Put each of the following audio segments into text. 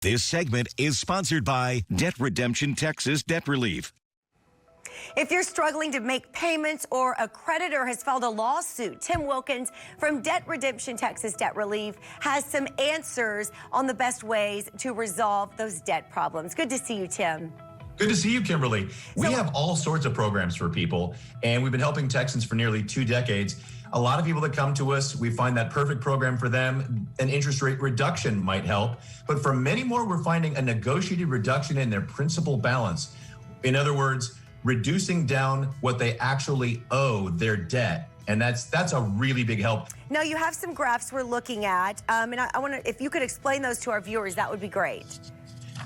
This segment is sponsored by Debt Redemption Texas Debt Relief. If you're struggling to make payments or a creditor has filed a lawsuit, Tim Wilkins from Debt Redemption Texas Debt Relief has some answers on the best ways to resolve those debt problems. Good to see you, Tim. Good to see you, Kimberly. We have all sorts of programs for people, and we've been helping Texans for nearly 2 decades. A lot of people that come to us, we find that perfect program for them. An interest rate reduction might help, but for many more, we're finding a negotiated reduction in their principal balance. In other words, reducing down what they actually owe their debt. And that's a really big help. Now, you have some graphs we're looking at, and I want to, if you could explain those to our viewers, that would be great.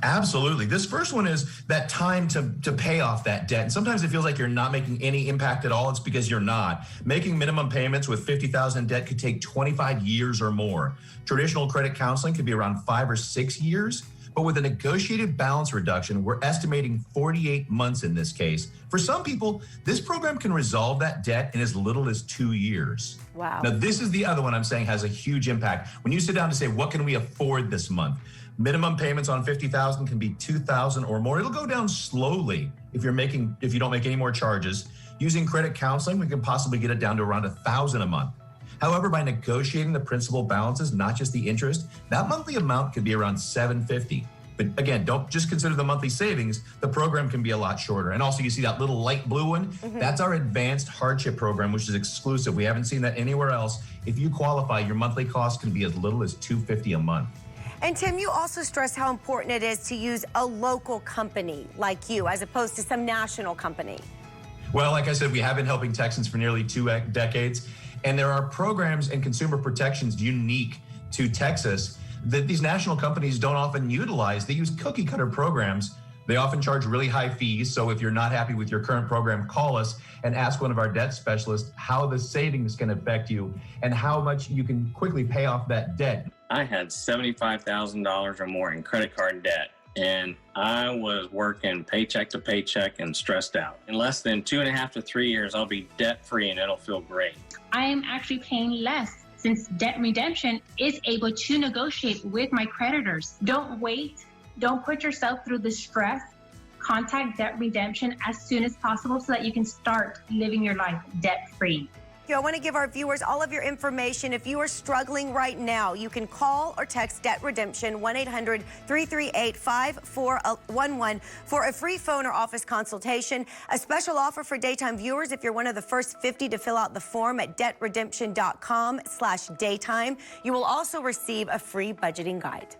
Absolutely. This first one is that time to pay off that debt. And sometimes it feels like you're not making any impact at all. It's because you're not. Making minimum payments with $50,000 in debt could take 25 years or more. Traditional credit counseling could be around 5 or 6 years. But with a negotiated balance reduction, we're estimating 48 months in this case. For some people, this program can resolve that debt in as little as 2 years. Wow. Now, this is the other one I'm saying has a huge impact. When you sit down to say, what can we afford this month? Minimum payments on $50,000 can be $2,000 or more. It'll go down slowly if you don't make any more charges. Using credit counseling, we can possibly get it down to around $1,000 a month. However, by negotiating the principal balances, not just the interest, that monthly amount could be around $750. But again, don't just consider the monthly savings. The program can be a lot shorter. And also, you see that little light blue one? That's our advanced hardship program, which is exclusive. We haven't seen that anywhere else. If you qualify, your monthly cost can be as little as $250 a month. And Tim, you also stress how important it is to use a local company like you as opposed to some national company. Well, like I said, we have been helping Texans for nearly 2 decades. And there are programs and consumer protections unique to Texas that these national companies don't often utilize. They use cookie cutter programs. They often charge really high fees. So if you're not happy with your current program, call us and ask one of our debt specialists how the savings can affect you and how much you can quickly pay off that debt. I had $75,000 or more in credit card debt, and I was working paycheck to paycheck and stressed out. In less than 2.5 to 3 years, I'll be debt-free and it'll feel great. I am actually paying less since Debt Redemption is able to negotiate with my creditors. Don't wait. Don't put yourself through the stress. Contact Debt Redemption as soon as possible so that you can start living your life debt-free. I want to give our viewers all of your information. If you are struggling right now, you can call or text Debt Redemption 1-800-338-5411 for a free phone or office consultation. A special offer for daytime viewers if you're one of the first 50 to fill out the form at debtredemption.com/daytime. You will also receive a free budgeting guide.